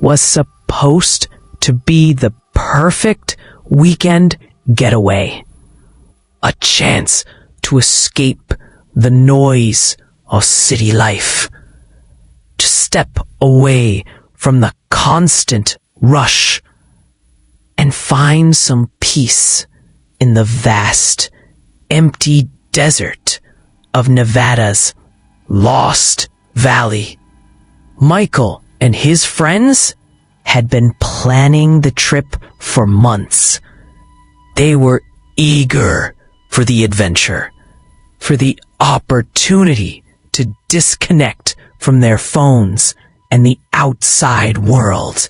was supposed to be the perfect weekend getaway. A chance to escape the noise of city life. To step away from the constant rush and find some peace in the vast, empty desert of Nevada's Lost Valley. Michael and his friends had been planning the trip for months. They were eager for the adventure, for the opportunity to disconnect from their phones and the outside world,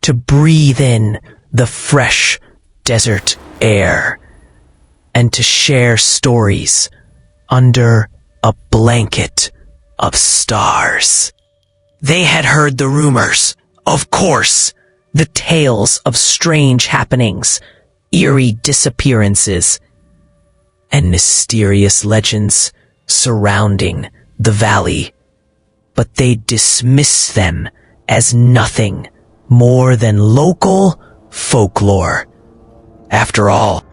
to breathe in the fresh desert air, and to share stories under a blanket of stars. They had heard the rumors, of course, the tales of strange happenings, eerie disappearances, and mysterious legends surrounding the valley. But they dismissed them as nothing more than local folklore. After all,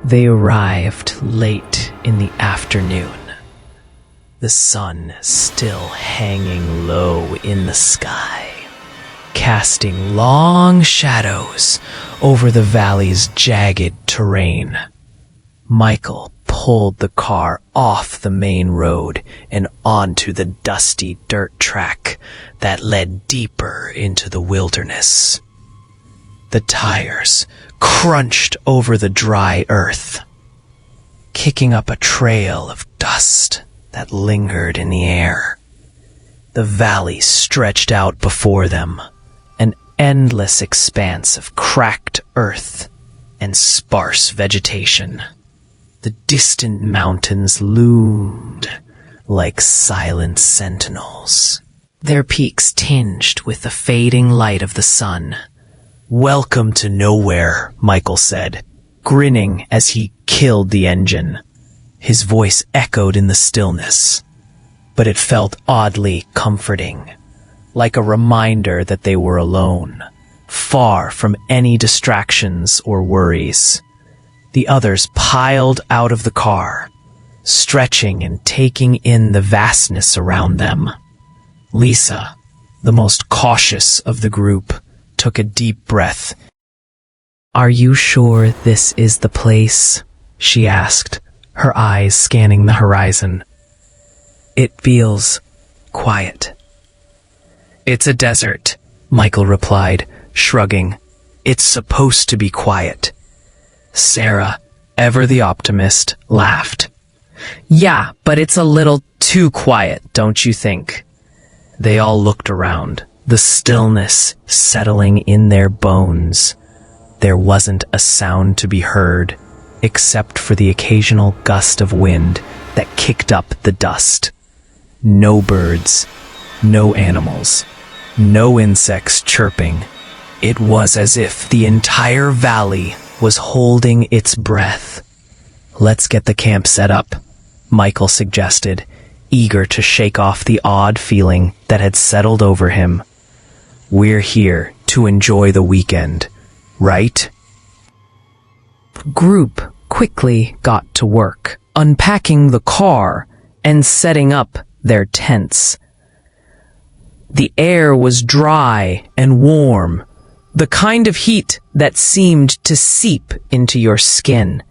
they arrived late in the afternoon, the sun still hanging low in the sky, casting long shadows over the valley's jagged terrain. Michael pulled the car off the main road and onto the dusty dirt track that led deeper into the wilderness. The tires crunched over the dry earth, kicking up a trail of dust that lingered in the air. The valley stretched out before them, an endless expanse of cracked earth and sparse vegetation. The distant mountains loomed like silent sentinels, their peaks tinged with the fading light of the sun. "Welcome to nowhere," Michael said, grinning as he killed the engine. His voice echoed in the stillness, but it felt oddly comforting, like a reminder that they were alone, far from any distractions or worries. The others piled out of the car, stretching and taking in the vastness around them. Lisa, the most cautious of the group, took a deep breath. "Are you sure this is the place?" she asked, her eyes scanning the horizon. "It feels quiet." "It's a desert," Michael replied, shrugging. "It's supposed to be quiet." Sarah, ever the optimist, laughed. "Yeah, but it's a little too quiet, don't you think?" They all looked around, the stillness settling in their bones. There wasn't a sound to be heard, except for the occasional gust of wind that kicked up the dust. No birds, no animals, no insects chirping. It was as if the entire valley was holding its breath. "Let's get the camp set up," Michael suggested, eager to shake off the odd feeling that had settled over him. "We're here to enjoy the weekend, right?" The group quickly got to work, unpacking the car and setting up their tents. The air was dry and warm, the kind of heat that seemed to seep into your skin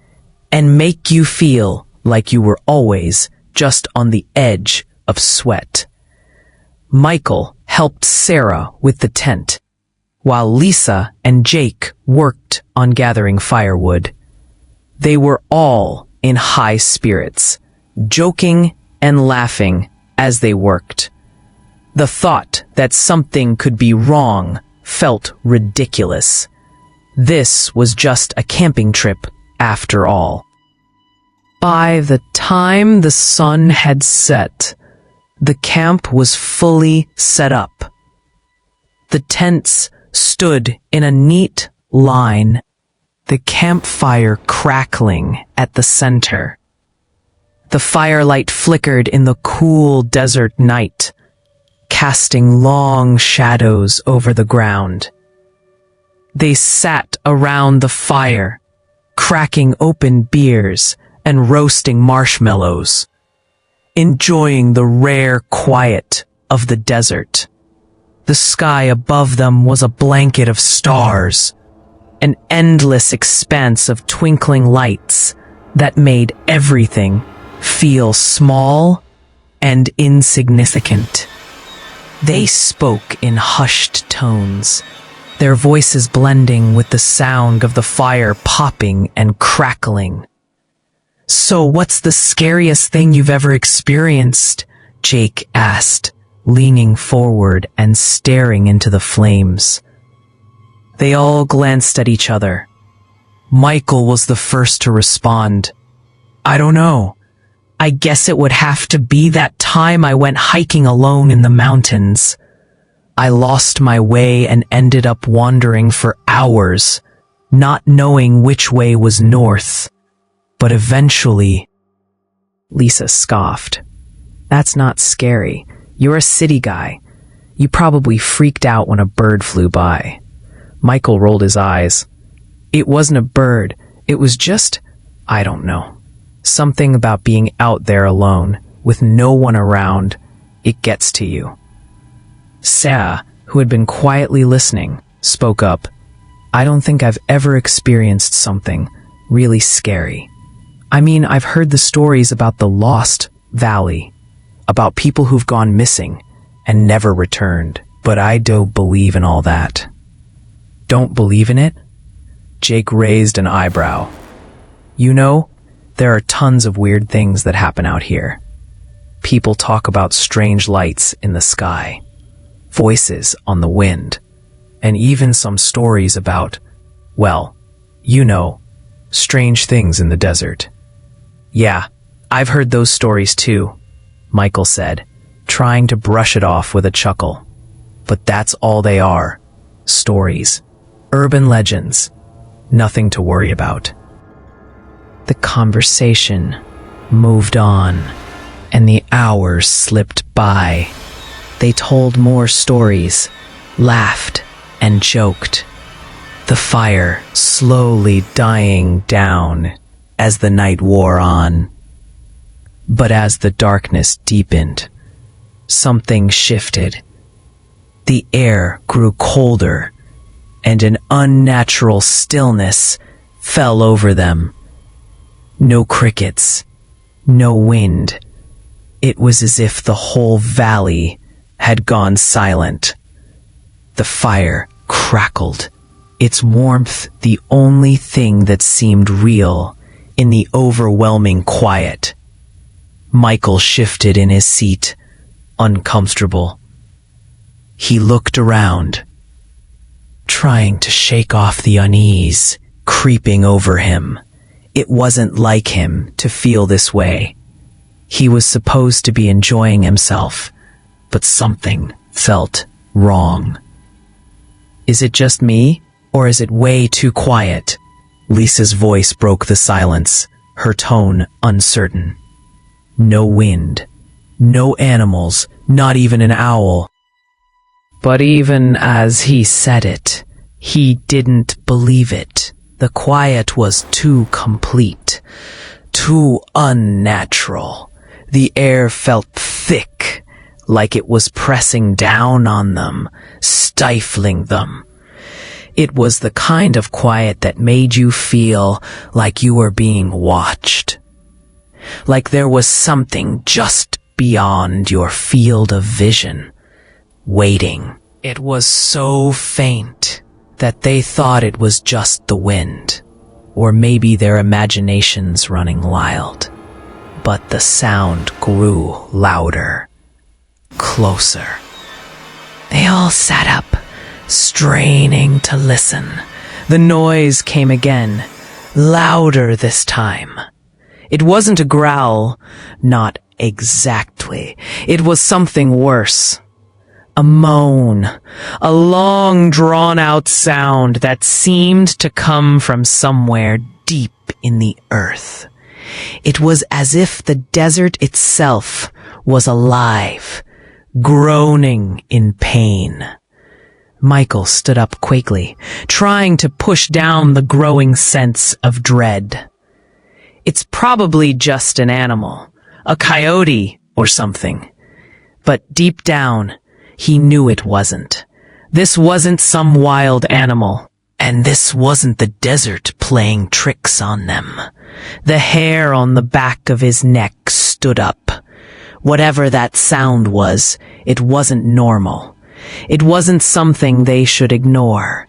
and make you feel like you were always just on the edge of sweat. Michael helped Sarah with the tent, while Lisa and Jake worked on gathering firewood. They were all in high spirits, joking and laughing as they worked. The thought that something could be wrong felt ridiculous. This was just a camping trip after all. By the time the sun had set, the camp was fully set up. The tents stood in a neat line, the campfire crackling at the center. The firelight flickered in the cool desert night, casting long shadows over the ground. They sat around the fire, cracking open beers and roasting marshmallows, enjoying the rare quiet of the desert. The sky above them was a blanket of stars, an endless expanse of twinkling lights that made everything feel small and insignificant. They spoke in hushed tones, their voices blending with the sound of the fire popping and crackling. "So what's the scariest thing you've ever experienced?" Jake asked, leaning forward and staring into the flames. They all glanced at each other. Michael was the first to respond. "I don't know. I guess it would have to be that time I went hiking alone in the mountains. I lost my way and ended up wandering for hours, not knowing which way was north. But eventually..." Lisa scoffed. "That's not scary. You're a city guy. You probably freaked out when a bird flew by." Michael rolled his eyes. "It wasn't a bird. It was just, I don't know. Something about being out there alone, with no one around. It gets to you." Sarah, who had been quietly listening, spoke up. "I don't think I've ever experienced something really scary. I mean, I've heard the stories about the Lost Valley, about people who've gone missing and never returned, but I don't believe in all that." "Don't believe in it?" Jake raised an eyebrow. "You know, there are tons of weird things that happen out here. People talk about strange lights in the sky, voices on the wind, and even some stories about, well, you know, strange things in the desert." "Yeah, I've heard those stories too," Michael said, trying to brush it off with a chuckle. "But that's all they are. Stories. Urban legends. Nothing to worry about." The conversation moved on, and the hours slipped by. They told more stories, laughed, and joked, the fire slowly dying down as the night wore on. But as the darkness deepened, something shifted. The air grew colder, and an unnatural stillness fell over them. No crickets, no wind. It was as if the whole valley had gone silent. The fire crackled, its warmth the only thing that seemed real in the overwhelming quiet. Michael shifted in his seat, uncomfortable. He looked around, trying to shake off the unease creeping over him. It wasn't like him to feel this way. He was supposed to be enjoying himself, but something felt wrong. "Is it just me, or is it way too quiet?" Lisa's voice broke the silence, her tone uncertain. No wind, no animals, not even an owl. But even as he said it, he didn't believe it. The quiet was too complete, too unnatural. The air felt thick, like it was pressing down on them, stifling them. It was the kind of quiet that made you feel like you were being watched. Like there was something just beyond your field of vision, waiting. It was so faint that they thought it was just the wind, or maybe their imaginations running wild. But the sound grew louder, closer. They all sat up, straining to listen. The noise came again, louder this time. It wasn't a growl, not exactly. It was something worse. A moan, a long drawn-out sound that seemed to come from somewhere deep in the earth. It was as if the desert itself was alive, groaning in pain. Michael stood up quickly, trying to push down the growing sense of dread. It's probably just an animal, a coyote or something. But deep down, he knew it wasn't. This wasn't some wild animal, and this wasn't the desert playing tricks on them. The hair on the back of his neck stood up. Whatever that sound was, it wasn't normal. It wasn't something they should ignore.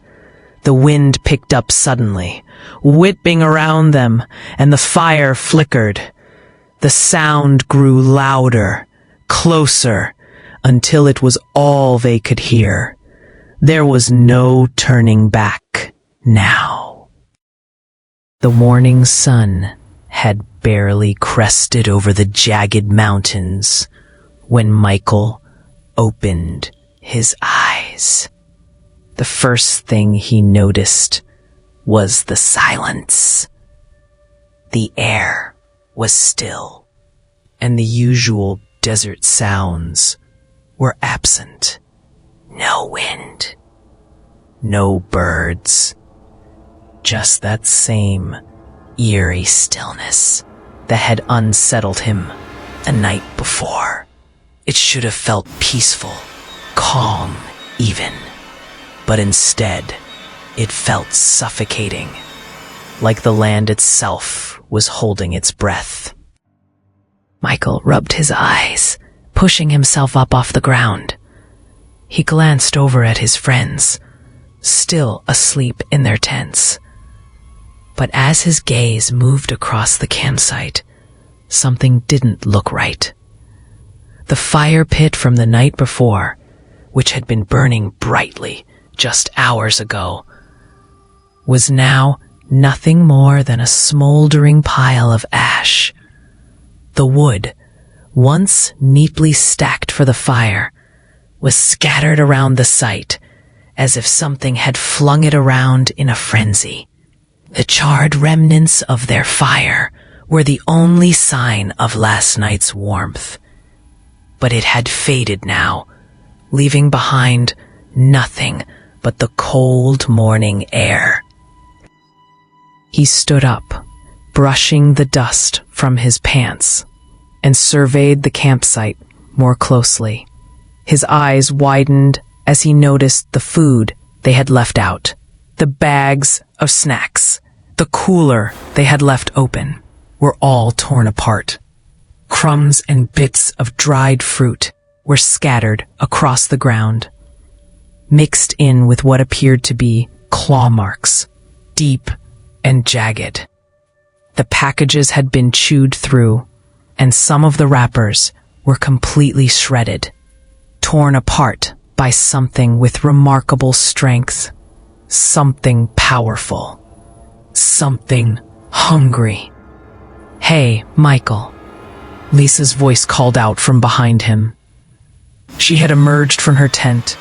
The wind picked up suddenly, whipping around them, and the fire flickered. The sound grew louder, closer, until it was all they could hear. There was no turning back now. The morning sun had barely crested over the jagged mountains when Michael opened his eyes. The first thing he noticed was the silence. The air was still, and the usual desert sounds were absent. No wind, no birds, just that same eerie stillness that had unsettled him the night before. It should have felt peaceful, calm even, but instead it felt suffocating, like the land itself was holding its breath. Michael rubbed his eyes, pushing himself up off the ground. He glanced over at his friends, still asleep in their tents. But as his gaze moved across the campsite, something didn't look right. The fire pit from the night before, which had been burning brightly just hours ago, was now nothing more than a smoldering pile of ash. The wood, once neatly stacked for the fire, was scattered around the site, as if something had flung it around in a frenzy. The charred remnants of their fire were the only sign of last night's warmth. But it had faded now, leaving behind nothing but the cold morning air. He stood up, brushing the dust from his pants, and surveyed the campsite more closely. His eyes widened as he noticed the food they had left out, the bags of snacks, the cooler they had left open, were all torn apart. Crumbs and bits of dried fruit were scattered across the ground, mixed in with what appeared to be claw marks, deep and jagged. The packages had been chewed through, and some of the wrappers were completely shredded, torn apart by something with remarkable strength, something powerful, something hungry. "Hey, Michael," Lisa's voice called out from behind him. She had emerged from her tent,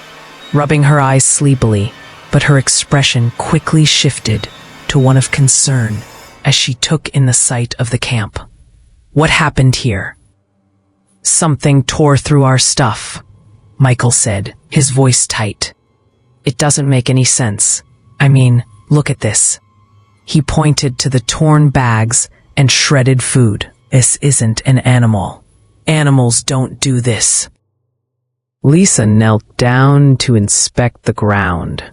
rubbing her eyes sleepily, but her expression quickly shifted to one of concern as she took in the sight of the camp. "What happened here?" "Something tore through our stuff," Michael said, his voice tight. "It doesn't make any sense. I mean, look at this." He pointed to the torn bags and shredded food. "This isn't an animal. Animals don't do this." Lisa knelt down to inspect the ground,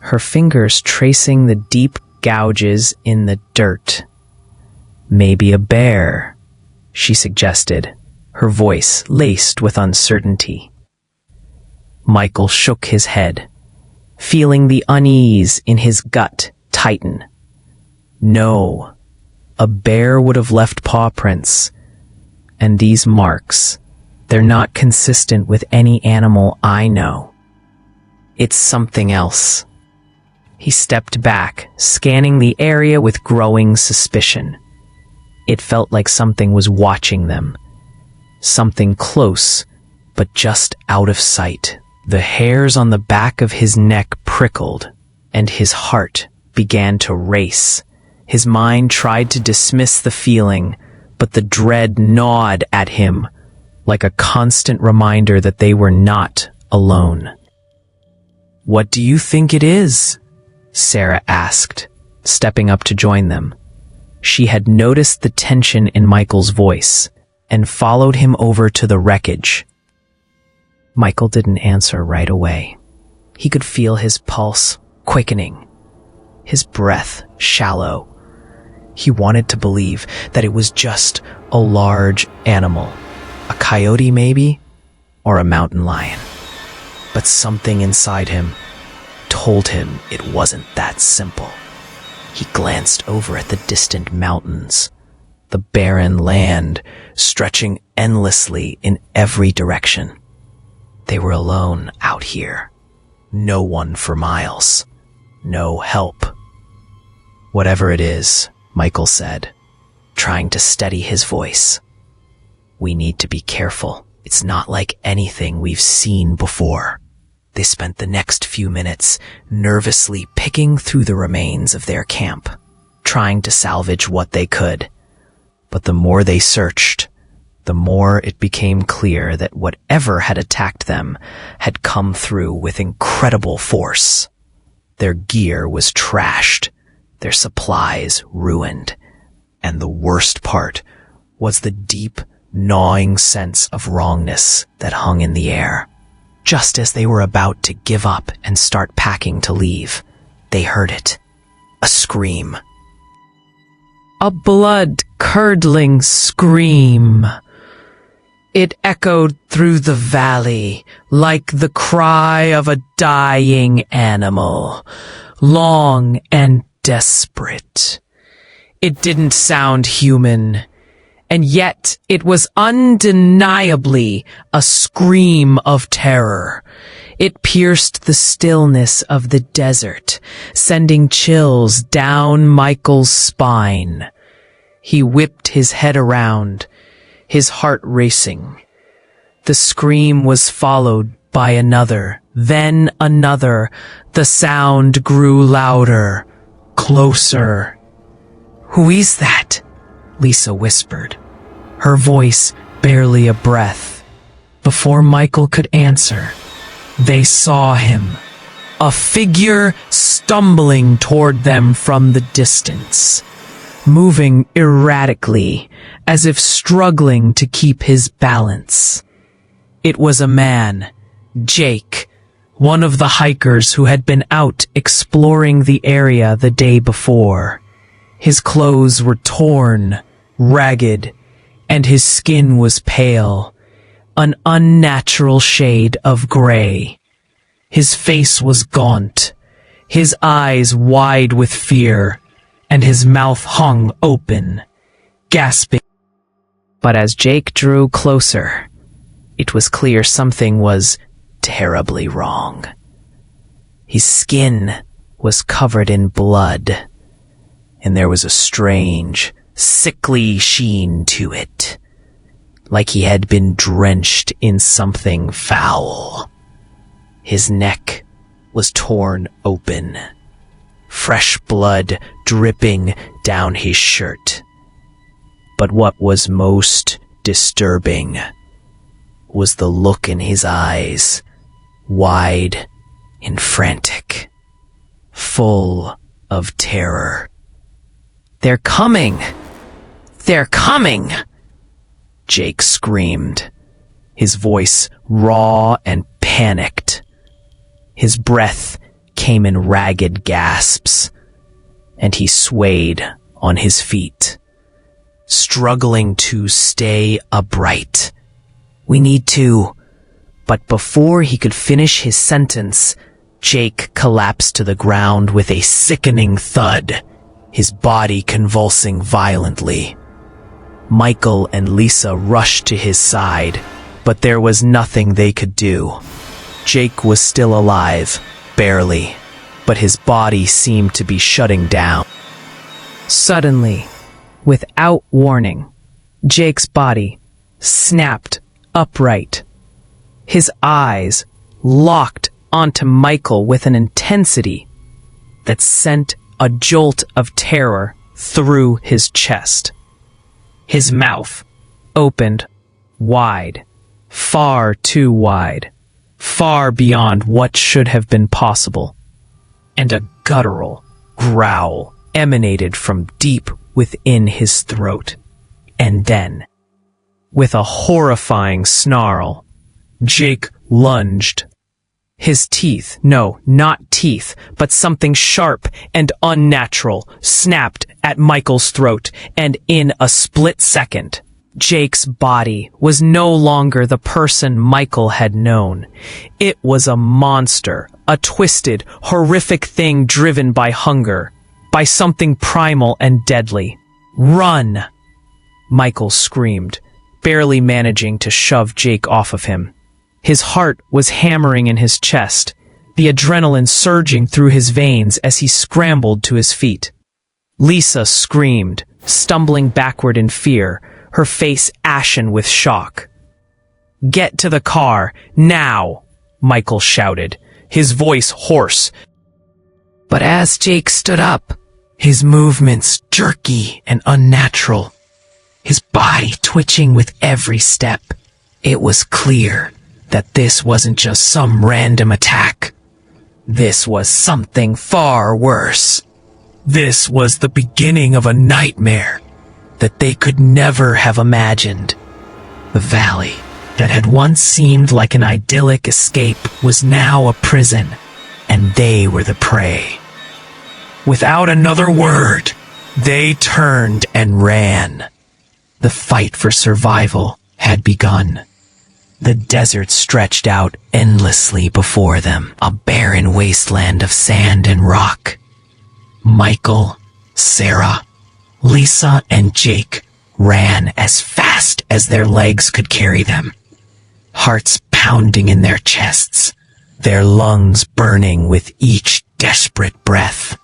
her fingers tracing the deep gouges in the dirt. "Maybe a bear," she suggested, her voice laced with uncertainty. Michael shook his head, feeling the unease in his gut tighten. No, a bear would have left paw prints, and these marks, they're not consistent with any animal I know. It's something else. He stepped back, scanning the area with growing suspicion. It felt like something was watching them. Something close, but just out of sight. The hairs on the back of his neck prickled, and his heart began to race. His mind tried to dismiss the feeling, but the dread gnawed at him, like a constant reminder that they were not alone. "What do you think it is?" Sarah asked, stepping up to join them. She had noticed the tension in Michael's voice and followed him over to the wreckage. Michael didn't answer right away. He could feel his pulse quickening, his breath shallow. He wanted to believe that it was just a large animal, a coyote maybe, or a mountain lion. But something inside him told him it wasn't that simple. He glanced over at the distant mountains, the barren land stretching endlessly in every direction. They were alone out here. No one for miles. No help. "Whatever it is," Michael said, trying to steady his voice, "we need to be careful. It's not like anything we've seen before." They spent the next few minutes nervously picking through the remains of their camp, trying to salvage what they could. But the more they searched, the more it became clear that whatever had attacked them had come through with incredible force. Their gear was trashed, their supplies ruined, and the worst part was the deep, gnawing sense of wrongness that hung in the air. Just as they were about to give up and start packing to leave, they heard it. A scream. A blood-curdling scream. It echoed through the valley like the cry of a dying animal, long and desperate. It didn't sound human, and yet it was undeniably a scream of terror. It pierced the stillness of the desert, sending chills down Michael's spine. He whipped his head around, his heart racing. The scream was followed by another, then another. The sound grew louder, closer. "Who is that?" Lisa whispered, her voice barely a breath. Before Michael could answer, they saw him, a figure stumbling toward them from the distance, moving erratically, as if struggling to keep his balance. It was a man, Jake, one of the hikers who had been out exploring the area the day before. His clothes were torn, ragged, and his skin was pale, an unnatural shade of gray. His face was gaunt, his eyes wide with fear, and his mouth hung open, gasping. But as Jake drew closer, it was clear something was terribly wrong. His skin was covered in blood, and there was a strange, sickly sheen to it, like he had been drenched in something foul. His neck was torn open, fresh blood dripping down his shirt. But what was most disturbing was the look in his eyes, wide and frantic, full of terror. "They're coming! They're coming!" Jake screamed, his voice raw and panicked. His breath came in ragged gasps, and he swayed on his feet, struggling to stay upright. "We need to..." But before he could finish his sentence, Jake collapsed to the ground with a sickening thud, his body convulsing violently. Michael and Lisa rushed to his side, but there was nothing they could do. Jake was still alive, barely, but his body seemed to be shutting down. Suddenly, without warning, Jake's body snapped upright. His eyes locked onto Michael with an intensity that sent a jolt of terror through his chest. His mouth opened wide, far too wide, far beyond what should have been possible, and a guttural growl emanated from deep within his throat. And then, with a horrifying snarl, Jake lunged. His teeth, no, not teeth, but something sharp and unnatural, snapped at Michael's throat, and in a split second, Jake's body was no longer the person Michael had known. It was a monster, a twisted, horrific thing driven by hunger, by something primal and deadly. "Run!" Michael screamed, barely managing to shove Jake off of him. His heart was hammering in his chest, the adrenaline surging through his veins as he scrambled to his feet. Lisa screamed, stumbling backward in fear, her face ashen with shock. "Get to the car, now!" Michael shouted, his voice hoarse. But as Jake stood up, his movements jerky and unnatural, his body twitching with every step, it was clear that this wasn't just some random attack. This was something far worse. This was the beginning of a nightmare that they could never have imagined. The valley that had once seemed like an idyllic escape was now a prison, and they were the prey. Without another word, they turned and ran. The fight for survival had begun. The desert stretched out endlessly before them, a barren wasteland of sand and rock. Michael, Sarah, Lisa, and Jake ran as fast as their legs could carry them, hearts pounding in their chests, their lungs burning with each desperate breath.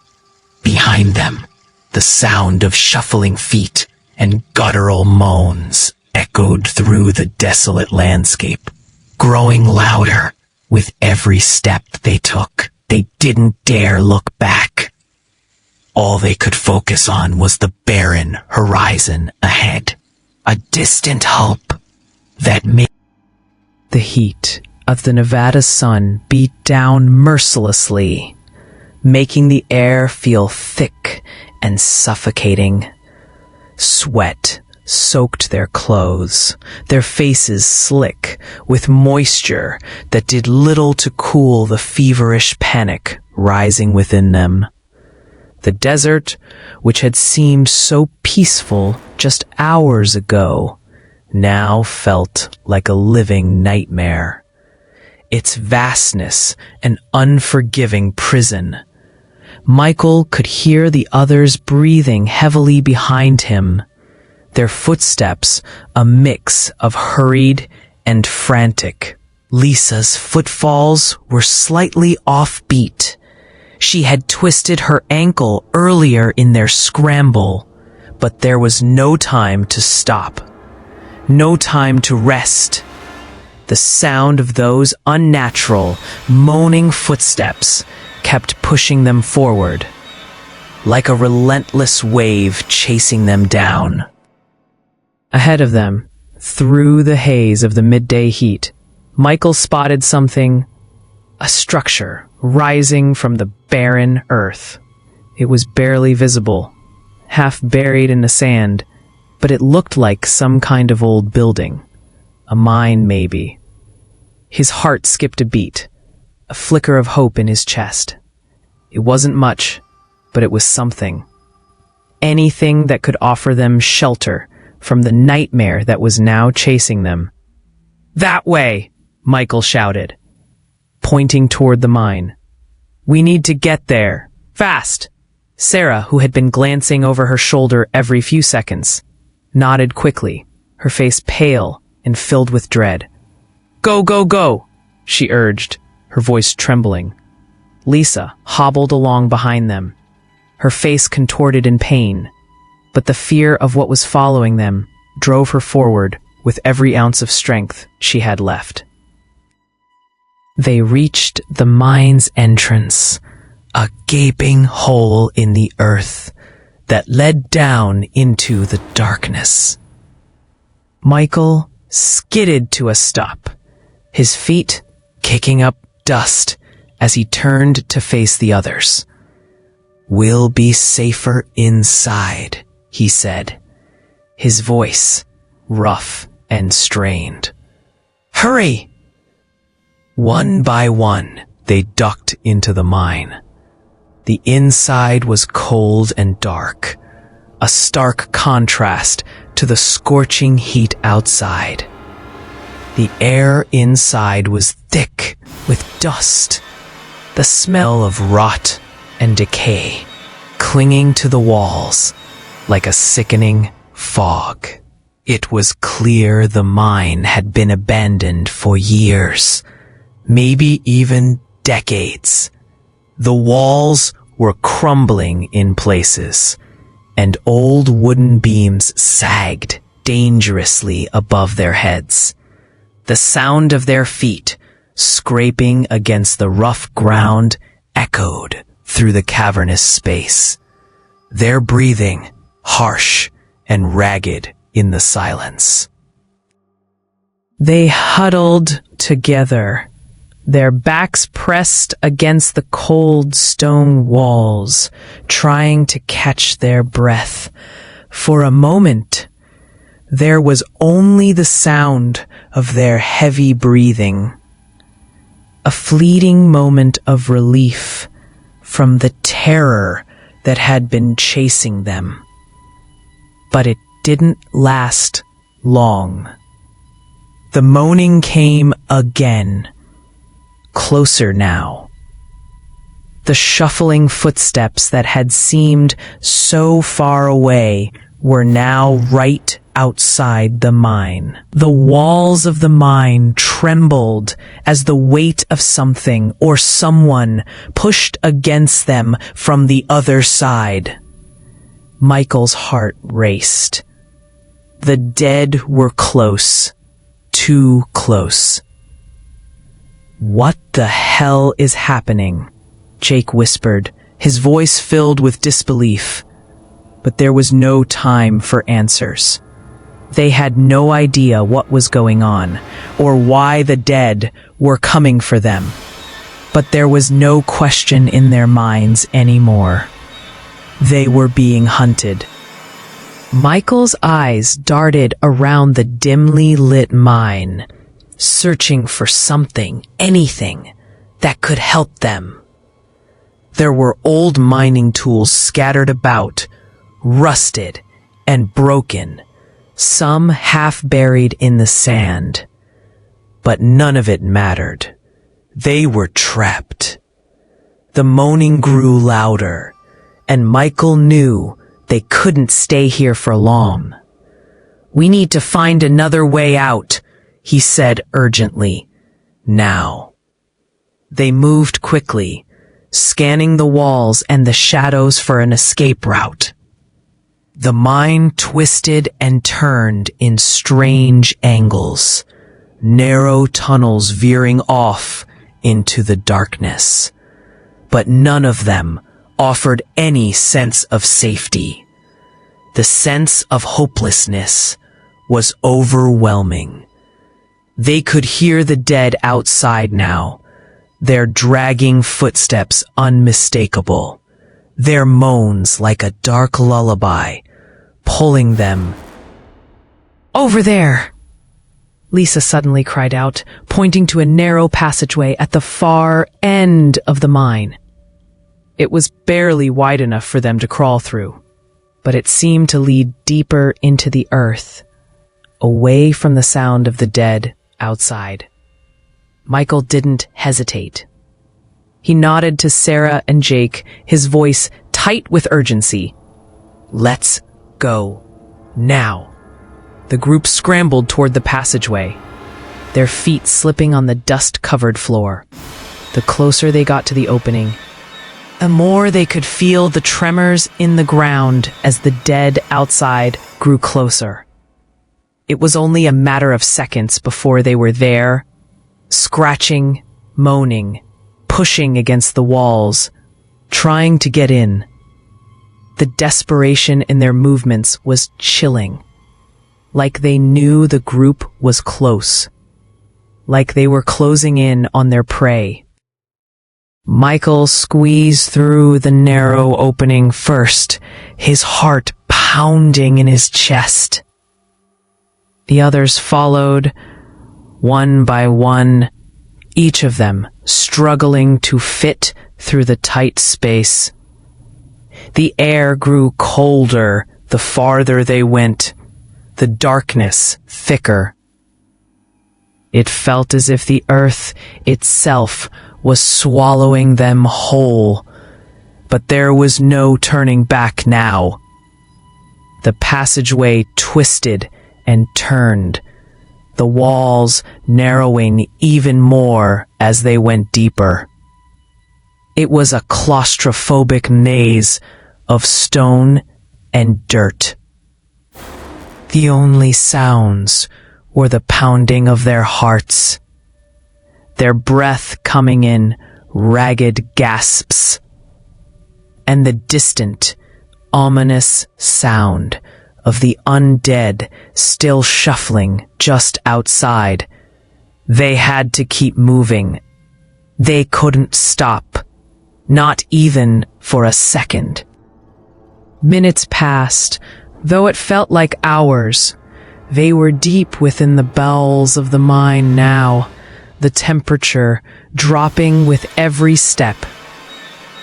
Behind them, the sound of shuffling feet and guttural moans echoed through the desolate landscape, growing louder with every step they took. They didn't dare look back. All they could focus on was the barren horizon ahead, a distant hope that made the heat of the Nevada sun beat down mercilessly, making the air feel thick and suffocating. Sweat soaked their clothes, their faces slick with moisture that did little to cool the feverish panic rising within them. The desert, which had seemed so peaceful just hours ago, now felt like a living nightmare. Its vastness an unforgiving prison. Michael could hear the others breathing heavily behind him, their footsteps a mix of hurried and frantic. Lisa's footfalls were slightly offbeat. She had twisted her ankle earlier in their scramble, but there was no time to stop, no time to rest. The sound of those unnatural, moaning footsteps kept pushing them forward, like a relentless wave chasing them down. Ahead of them, through the haze of the midday heat, Michael spotted something, a structure rising from the barren earth. It was barely visible, half buried in the sand, but it looked like some kind of old building. A mine, maybe. His heart skipped a beat, a flicker of hope in his chest. It wasn't much, but it was something. Anything that could offer them shelter from the nightmare that was now chasing them. "That way!" Michael shouted, pointing toward the mine. "We need to get there. Fast!" Sarah, who had been glancing over her shoulder every few seconds, nodded quickly, her face pale and filled with dread. "Go, go, go!" she urged, her voice trembling. Lisa hobbled along behind them, her face contorted in pain, but the fear of what was following them drove her forward with every ounce of strength she had left. They reached the mine's entrance, a gaping hole in the earth that led down into the darkness. Michael, skidded to a stop, his feet kicking up dust as he turned to face the others. "We'll be safer inside," he said, his voice rough and strained. "Hurry!" One by one, they ducked into the mine. The inside was cold and dark, a stark contrast to the scorching heat outside. The air inside was thick with dust, the smell of rot and decay clinging to the walls like a sickening fog. It was clear the mine had been abandoned for years, maybe even decades. The walls were crumbling in places, and old wooden beams sagged dangerously above their heads. The sound of their feet scraping against the rough ground echoed through the cavernous space, their breathing harsh and ragged in the silence. They huddled together, their backs pressed against the cold stone walls, trying to catch their breath. For a moment, there was only the sound of their heavy breathing, a fleeting moment of relief from the terror that had been chasing them. But it didn't last long. The moaning came again, closer now. The shuffling footsteps that had seemed so far away were now right outside the mine. The walls of the mine trembled as the weight of something or someone pushed against them from the other side. Michael's heart raced. The dead were close, too close. "What the hell is happening?" Jake whispered, his voice filled with disbelief. But there was no time for answers. They had no idea what was going on, or why the dead were coming for them. But there was no question in their minds anymore. They were being hunted. Michael's eyes darted around the dimly lit mine, searching for something, anything, that could help them. There were old mining tools scattered about, rusted and broken, some half buried in the sand. But none of it mattered. They were trapped. The moaning grew louder, and Michael knew they couldn't stay here for long. "We need to find another way out," he said urgently. "Now." They moved quickly, scanning the walls and the shadows for an escape route. The mine twisted and turned in strange angles, narrow tunnels veering off into the darkness. But none of them offered any sense of safety. The sense of hopelessness was overwhelming. They could hear the dead outside now, their dragging footsteps unmistakable, their moans like a dark lullaby, pulling them. "Over there!" Lisa suddenly cried out, pointing to a narrow passageway at the far end of the mine. It was barely wide enough for them to crawl through, but it seemed to lead deeper into the earth, away from the sound of the dead outside. Michael didn't hesitate. He nodded to Sarah and Jake, his voice tight with urgency. "Let's go. Now." The group scrambled toward the passageway, their feet slipping on the dust-covered floor. The closer they got to the opening, the more they could feel the tremors in the ground as the dead outside grew closer. It was only a matter of seconds before they were there, scratching, moaning, pushing against the walls, trying to get in. The desperation in their movements was chilling. like they knew the group was close, like they were closing in on their prey. Michael squeezed through the narrow opening first, his heart pounding in his chest. The others followed, one by one, each of them struggling to fit through the tight space. The air grew colder the farther they went, the darkness thicker. It felt as if the earth itself was swallowing them whole, but there was no turning back now. The passageway twisted and turned, the walls narrowing even more as they went deeper. It was a claustrophobic maze of stone and dirt. The only sounds were the pounding of their hearts, their breath coming in ragged gasps, and the distant, ominous sound of the undead still shuffling just outside. They had to keep moving. They couldn't stop, not even for a second. Minutes passed, though it felt like hours. They were deep within the bowels of the mine now, the temperature dropping with every step.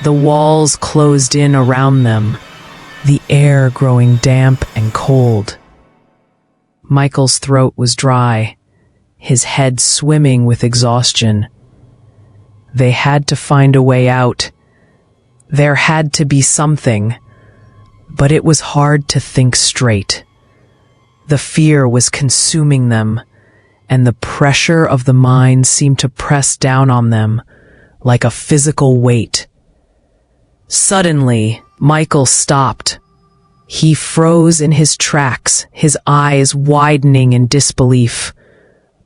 The walls closed in around them, the air growing damp and cold. Michael's throat was dry, his head swimming with exhaustion. They had to find a way out. There had to be something, but it was hard to think straight. The fear was consuming them, and the pressure of the mine seemed to press down on them like a physical weight. Suddenly, Michael stopped. He froze in his tracks, his eyes widening in disbelief.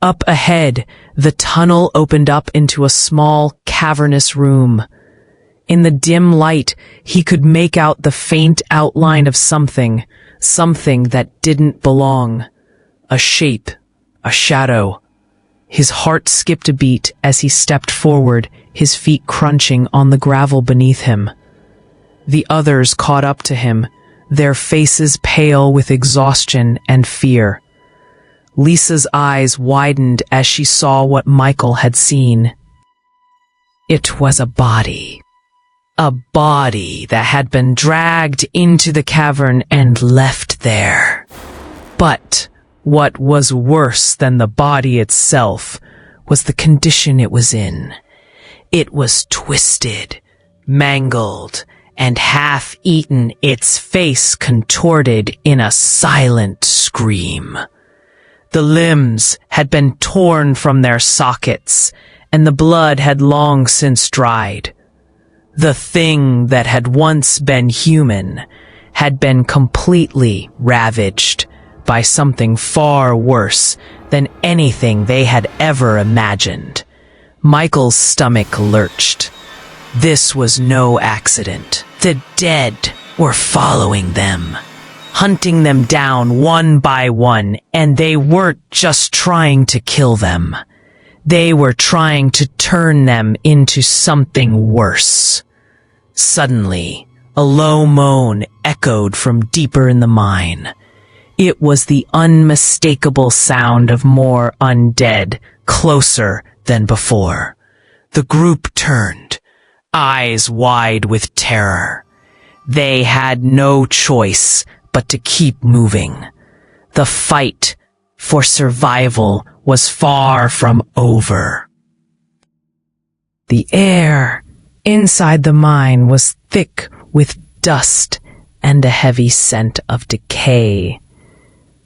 Up ahead, the tunnel opened up into a small, cavernous room. In the dim light, he could make out the faint outline of something that didn't belong. A shape, a shadow. His heart skipped a beat as he stepped forward, his feet crunching on the gravel beneath him. The others caught up to him, their faces pale with exhaustion and fear. Lisa's eyes widened as she saw what Michael had seen. It was a body. A body that had been dragged into the cavern and left there. But what was worse than the body itself was the condition it was in. It was twisted, mangled, and half-eaten, its face contorted in a silent scream. The limbs had been torn from their sockets, and the blood had long since dried. The thing that had once been human had been completely ravaged by something far worse than anything they had ever imagined. Michael's stomach lurched. This was no accident. The dead were following them, hunting them down one by one, and they weren't just trying to kill them. They were trying to turn them into something worse. Suddenly, a low moan echoed from deeper in the mine. It was the unmistakable sound of more undead, closer than before. The group turned, eyes wide with terror. They had no choice but to keep moving. The fight for survival was far from over. The air inside the mine was thick with dust and a heavy scent of decay.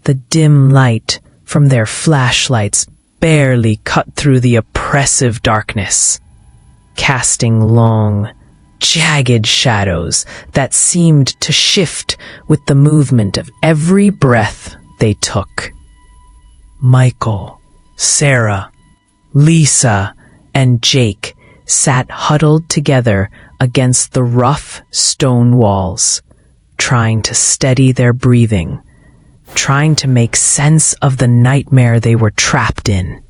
The dim light from their flashlights barely cut through the oppressive darkness, casting long, jagged shadows that seemed to shift with the movement of every breath they took. Michael, Sarah, Lisa, and Jake sat huddled together against the rough stone walls, trying to steady their breathing. trying to make sense of the nightmare they were trapped in.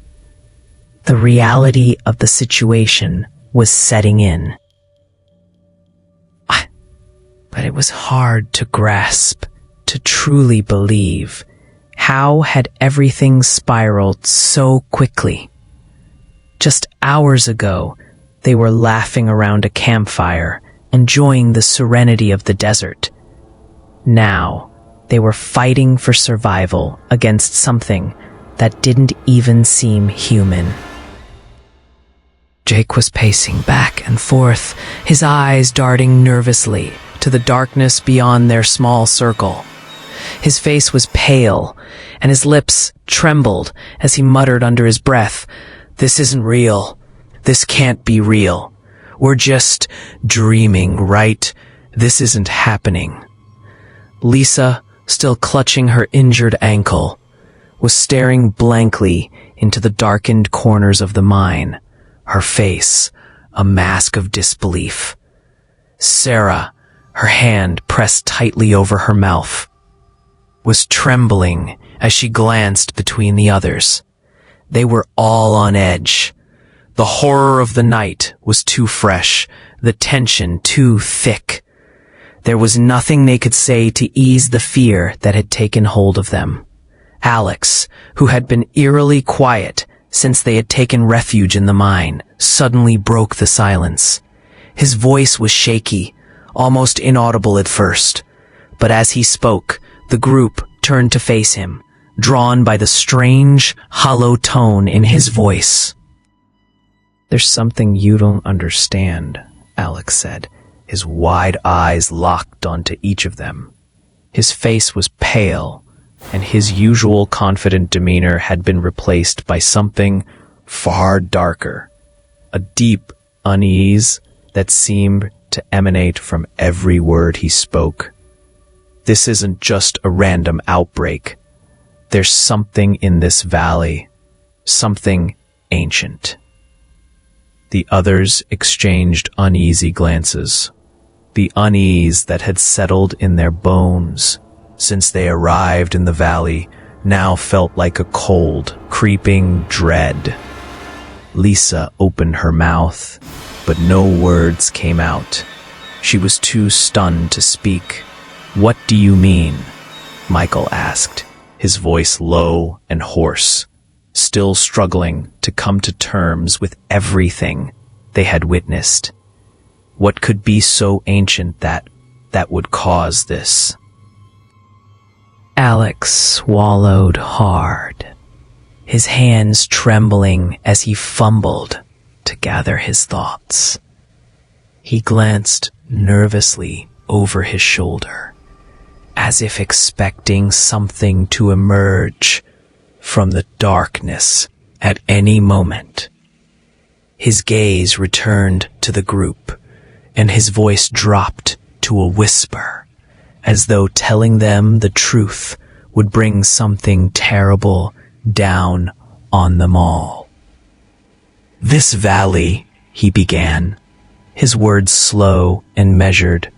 The reality of the situation was setting in. But it was hard to grasp, to truly believe. How had everything spiraled so quickly? Just hours ago, they were laughing around a campfire, enjoying the serenity of the desert. Now, they were fighting for survival against something that didn't even seem human. Jake was pacing back and forth, his eyes darting nervously to the darkness beyond their small circle. His face was pale, and his lips trembled as he muttered under his breath, "This isn't real. This can't be real. We're just dreaming, right? This isn't happening." Lisa, still clutching her injured ankle, was staring blankly into the darkened corners of the mine, her face a mask of disbelief. Sarah, her hand pressed tightly over her mouth, was trembling as she glanced between the others. They were all on edge. The horror of the night was too fresh, the tension too thick. There was nothing they could say to ease the fear that had taken hold of them. Alex, who had been eerily quiet since they had taken refuge in the mine, suddenly broke the silence. His voice was shaky, almost inaudible at first, but as he spoke, the group turned to face him, drawn by the strange, hollow tone in his voice. "There's something you don't understand," Alex said, his wide eyes locked onto each of them. His face was pale, and his usual confident demeanor had been replaced by something far darker, a deep unease that seemed to emanate from every word he spoke. "This isn't just a random outbreak. There's something in this valley, something ancient." The others exchanged uneasy glances. The unease that had settled in their bones since they arrived in the valley now felt like a cold, creeping dread. Lisa opened her mouth, but no words came out. She was too stunned to speak. "What do you mean?" Michael asked, his voice low and hoarse, still struggling to come to terms with everything they had witnessed. What could be so ancient that would cause this? Alex swallowed hard, his hands trembling as he fumbled to gather his thoughts. He glanced nervously over his shoulder, as if expecting something to emerge from the darkness at any moment. His gaze returned to the group, and his voice dropped to a whisper, as though telling them the truth would bring something terrible down on them all. "This valley," he began, his words slow and measured,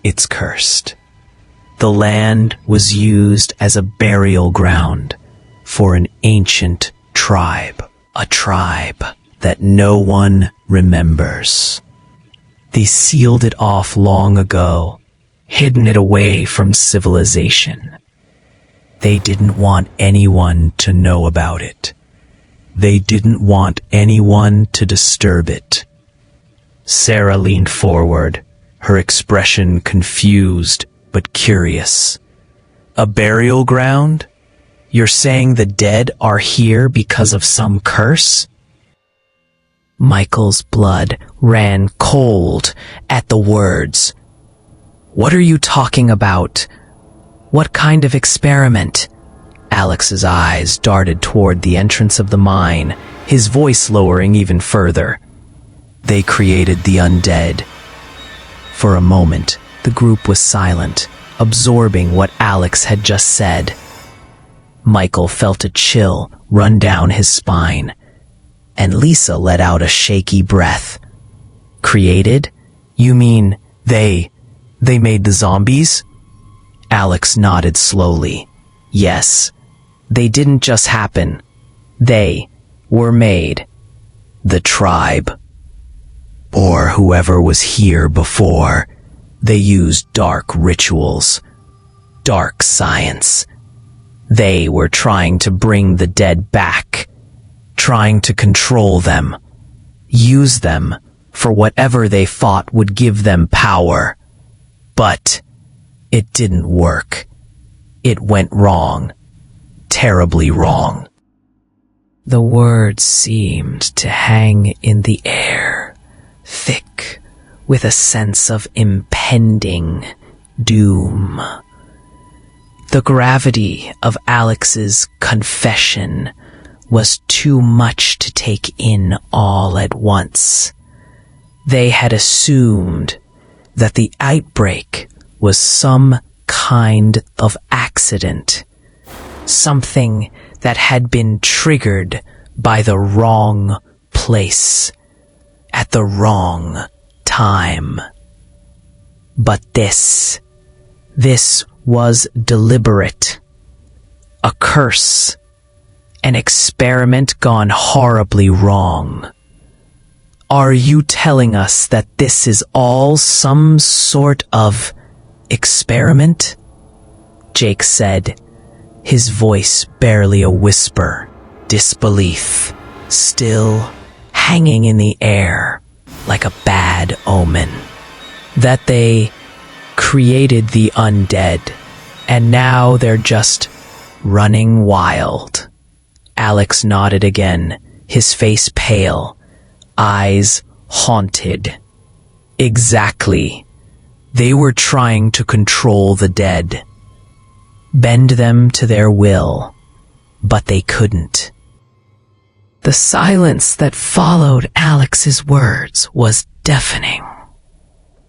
"it's cursed. The land was used as a burial ground for an ancient tribe, a tribe that no one remembers. They sealed it off long ago, hidden it away from civilization. They didn't want anyone to know about it. They didn't want anyone to disturb it." Sarah leaned forward, her expression confused but curious. "A burial ground? You're saying the dead are here because of some curse?" Michael's blood ran cold at the words. "What are you talking about? What kind of experiment?" Alex's eyes darted toward the entrance of the mine, his voice lowering even further. "They created the undead." For a moment, the group was silent, absorbing what Alex had just said. Michael felt a chill run down his spine, and Lisa let out a shaky breath. "Created? You mean they made the zombies?" Alex nodded slowly, Yes, they didn't just happen. They were made. The tribe, or whoever was here before, they used dark rituals, dark science. They were trying to bring the dead back, trying to control them, use them for whatever they thought would give them power. But it didn't work. It went wrong, terribly wrong. The words seemed to hang in the air, thick with a sense of impending doom. The gravity of Alex's confession was too much to take in all at once. They had assumed that the outbreak was some kind of accident, something that had been triggered by the wrong place at the wrong time. But this was deliberate. A curse. An experiment gone horribly wrong. Are you telling us that this is all some sort of experiment? Jake said, his voice barely a whisper, disbelief still hanging in the air like a bad omen. That they created the undead, and now they're just running wild. Alex nodded again, his face pale, eyes haunted. Exactly. They were trying to control the dead, bend them to their will, but they couldn't. The silence that followed Alex's words was deafening.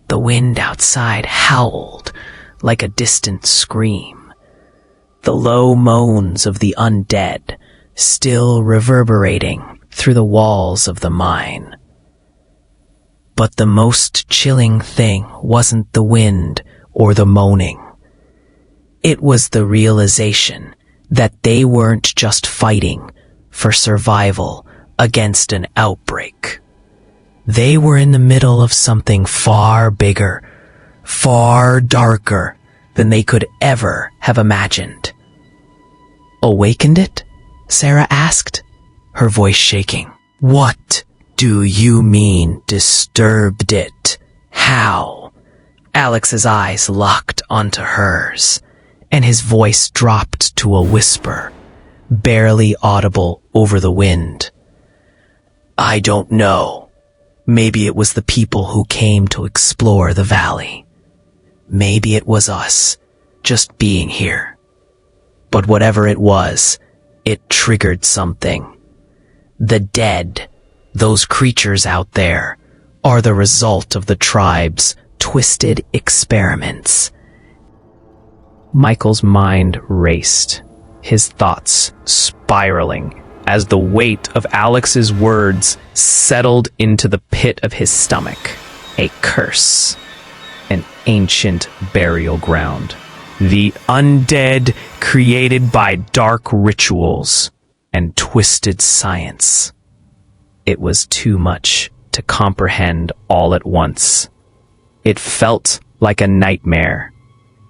The wind outside howled like a distant scream. The low moans of the undead still reverberating through the walls of the mine. But the most chilling thing wasn't the wind or the moaning. It was the realization that they weren't just fighting for survival against an outbreak. They were in the middle of something far bigger, far darker than they could ever have imagined. Awakened it? Sarah asked, her voice shaking. What do you mean, disturbed it? How? Alex's eyes locked onto hers, and his voice dropped to a whisper, barely audible over the wind. I don't know. Maybe it was the people who came to explore the valley. Maybe it was us, just being here. But whatever it was, it triggered something. The dead, those creatures out there, are the result of the tribe's twisted experiments. Michael's mind raced, his thoughts spiraling as the weight of Alex's words settled into the pit of his stomach. A curse. An ancient burial ground. The undead created by dark rituals and twisted science. It was too much to comprehend all at once. It felt like a nightmare.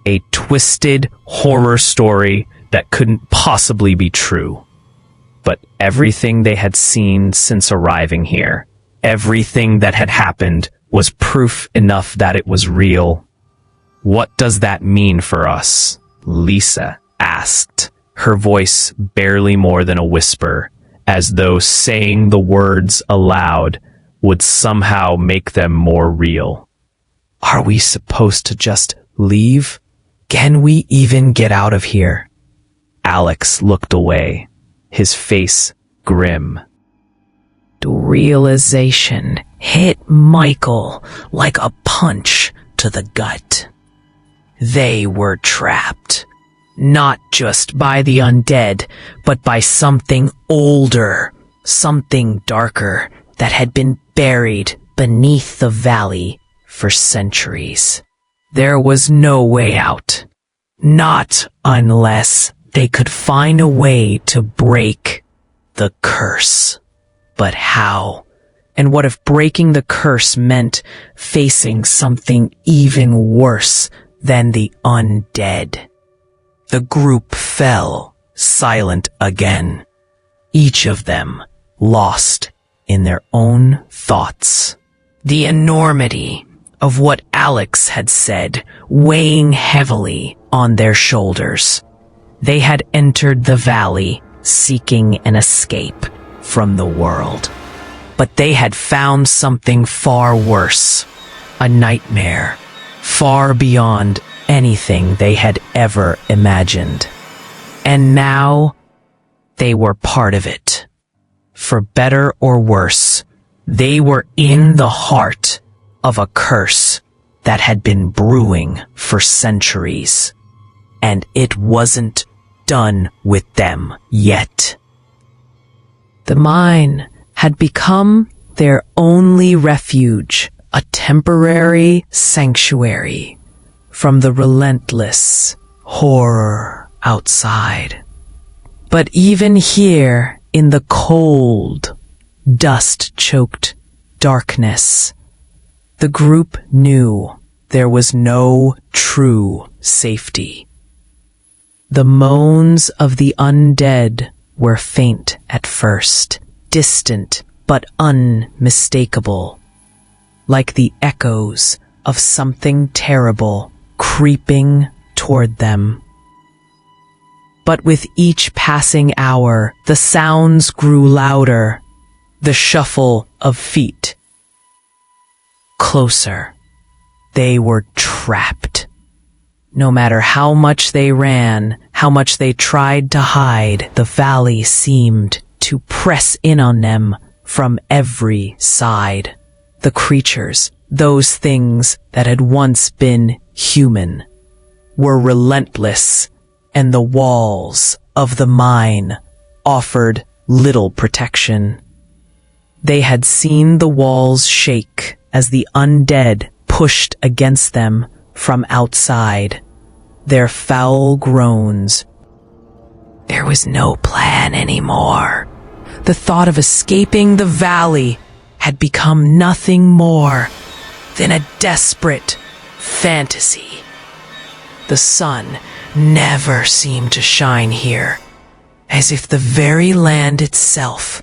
A twisted horror story that couldn't possibly be true. But everything they had seen since arriving here, everything that had happened, was proof enough that it was real. What does that mean for us? Lisa asked, her voice barely more than a whisper, as though saying the words aloud would somehow make them more real. Are we supposed to just leave? Can we even get out of here? Alex looked away, his face grim. The realization hit Michael like a punch to the gut. They were trapped, not just by the undead, but by something older, something darker that had been buried beneath the valley for centuries. There was no way out, not unless they could find a way to break the curse. But how? And what if breaking the curse meant facing something even worse than the undead? The group fell silent again, each of them lost in their own thoughts. The enormity of what Alex had said weighing heavily on their shoulders. They had entered the valley seeking an escape from the world. But they had found something far worse, a nightmare, far beyond anything they had ever imagined. And now, they were part of it. For better or worse, they were in the heart of a curse that had been brewing for centuries. And it wasn't done with them yet. The mine had become their only refuge, a temporary sanctuary from the relentless horror outside. But even here, in the cold, dust-choked darkness, the group knew there was no true safety. The moans of the undead were faint at first, distant but unmistakable, like the echoes of something terrible creeping toward them. But with each passing hour, the sounds grew louder, the shuffle of feet. Closer. They were trapped. No matter how much they ran, how much they tried to hide, the valley seemed to press in on them from every side. The creatures, those things that had once been human, were relentless, and the walls of the mine offered little protection. They had seen the walls shake as the undead pushed against them from outside, their foul groans. There was no plan anymore. The thought of escaping the valley had become nothing more than a desperate fantasy. The sun never seemed to shine here, as if the very land itself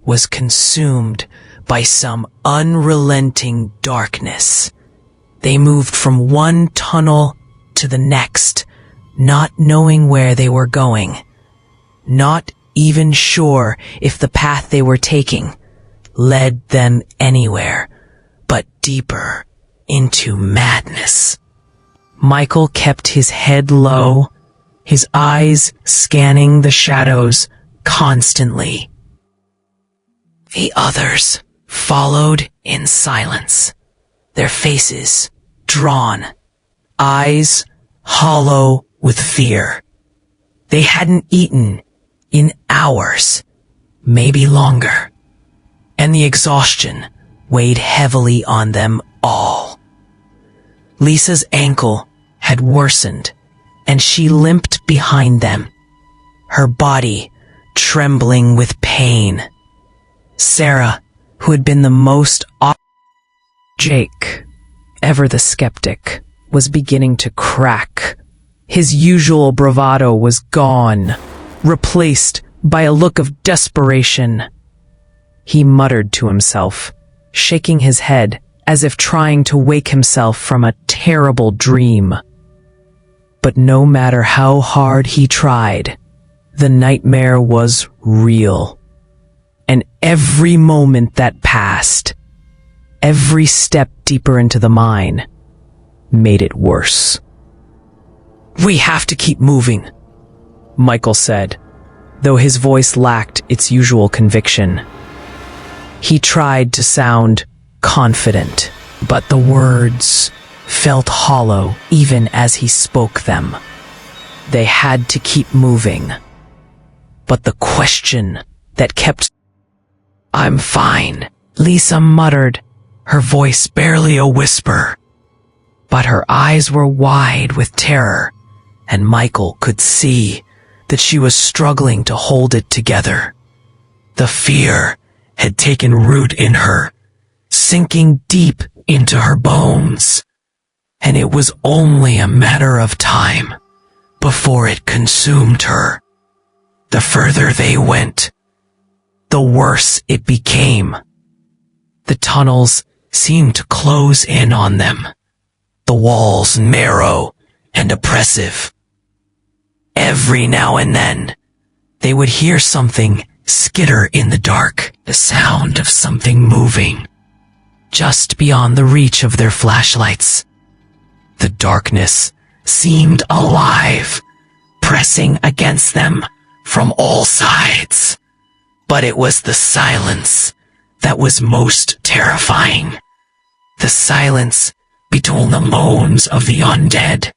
was consumed by some unrelenting darkness. They moved from one tunnel to the next, not knowing where they were going, not even sure if the path they were taking led them anywhere but deeper into madness. Michael kept his head low, his eyes scanning the shadows constantly. The others followed in silence, their faces drawn, eyes hollow with fear. They hadn't eaten in hours, maybe longer, and the exhaustion weighed heavily on them all. Lisa's ankle had worsened, and she limped behind them, her body trembling with pain. Sarah, who had been the most Jake, ever the skeptic, was beginning to crack. His usual bravado was gone, replaced by a look of desperation. He muttered to himself, shaking his head as if trying to wake himself from a terrible dream. But no matter how hard he tried, the nightmare was real. And every moment that passed, every step deeper into the mine, made it worse. "We have to keep moving," Michael said, though his voice lacked its usual conviction. He tried to sound confident, but the words felt hollow even as he spoke them. They had to keep moving. But the question that kept... "I'm fine," Lisa muttered, her voice barely a whisper. But her eyes were wide with terror, and Michael could see that she was struggling to hold it together. The fear had taken root in her, sinking deep into her bones, and it was only a matter of time before it consumed her. The further they went, the worse it became. The tunnels seemed to close in on them, the walls narrow and oppressive. Every now and then, they would hear something skitter in the dark, the sound of something moving, just beyond the reach of their flashlights. The darkness seemed alive, pressing against them from all sides. But it was the silence that was most terrifying. The silence between the moans of the undead.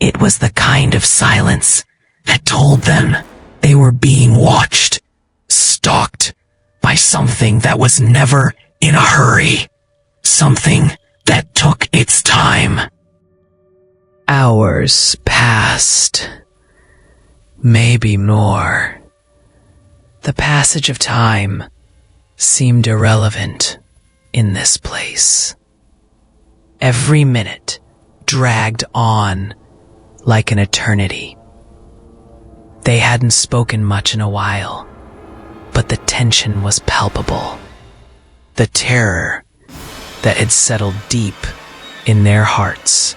It was the kind of silence that told them they were being watched, stalked by something that was never in a hurry, something that took its time. Hours passed, maybe more. The passage of time seemed irrelevant in this place. Every minute dragged on like an eternity. They hadn't spoken much in a while, but the tension was palpable. The terror that had settled deep in their hearts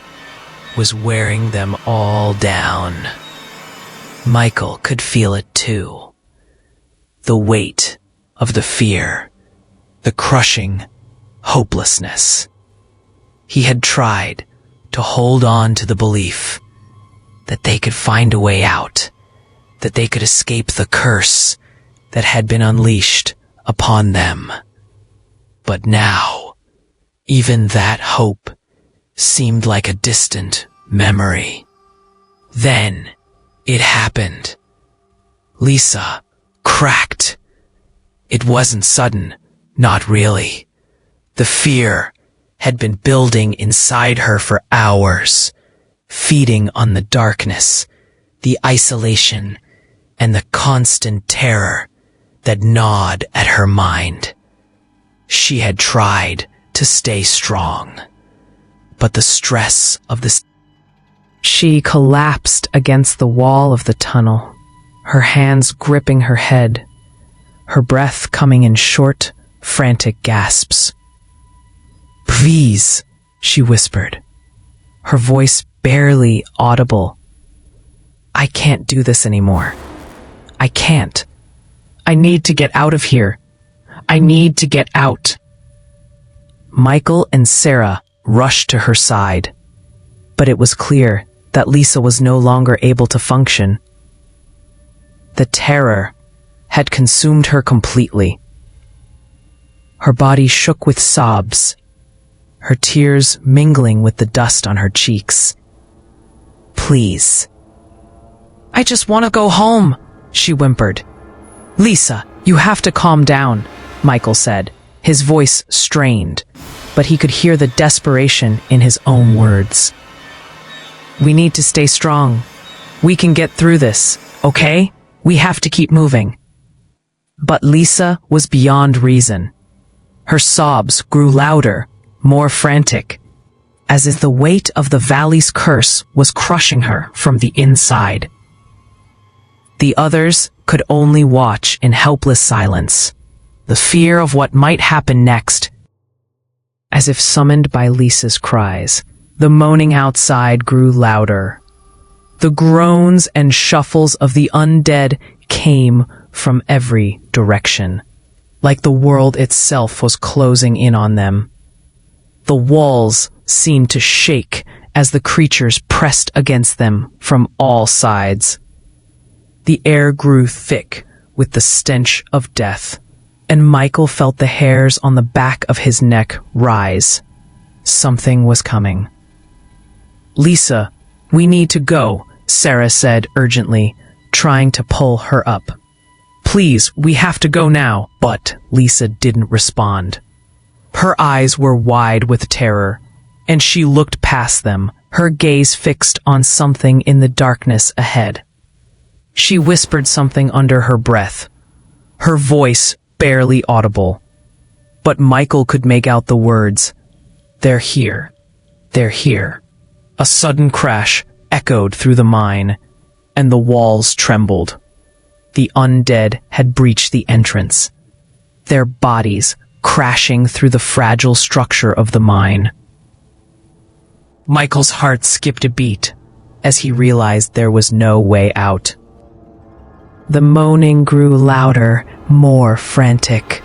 was wearing them all down. Michael could feel it too. The weight of the fear, the crushing hopelessness. He had tried to hold on to the belief that they could find a way out, that they could escape the curse that had been unleashed upon them. But now, even that hope seemed like a distant memory. Then, it happened. Lisa cracked. It wasn't sudden, not really. The fear had been building inside her for hours, feeding on the darkness, the isolation, and the constant terror that gnawed at her mind. She had tried to stay strong, but the stress of the... She collapsed against the wall of the tunnel, her hands gripping her head, her breath coming in short, frantic gasps. "Please," she whispered, her voice barely audible. "I can't do this anymore. I can't. I need to get out of here. I need to get out." Michael and Sarah rushed to her side, but it was clear that Lisa was no longer able to function. The terror had consumed her completely. Her body shook with sobs, her tears mingling with the dust on her cheeks. "Please." "I just want to go home," she whimpered. "Lisa, you have to calm down," Michael said, his voice strained, but he could hear the desperation in his own words. "We need to stay strong. We can get through this, okay? We have to keep moving." But Lisa was beyond reason. Her sobs grew louder, more frantic, as if the weight of the valley's curse was crushing her from the inside. The others could only watch in helpless silence, the fear of what might happen next. As if summoned by Lisa's cries, the moaning outside grew louder. The groans and shuffles of the undead came from every direction, like the world itself was closing in on them. The walls seemed to shake as the creatures pressed against them from all sides. The air grew thick with the stench of death, and Michael felt the hairs on the back of his neck rise. Something was coming. "Lisa, we need to go," Sarah said urgently, trying to pull her up. "Please, we have to go now." But Lisa didn't respond. Her eyes were wide with terror, and she looked past them, her gaze fixed on something in the darkness ahead. She whispered something under her breath, her voice barely audible. But Michael could make out the words, "They're here. They're here." A sudden crash echoed through the mine, and the walls trembled. The undead had breached the entrance, their bodies crashing through the fragile structure of the mine. Michael's heart skipped a beat as he realized there was no way out. The moaning grew louder, more frantic.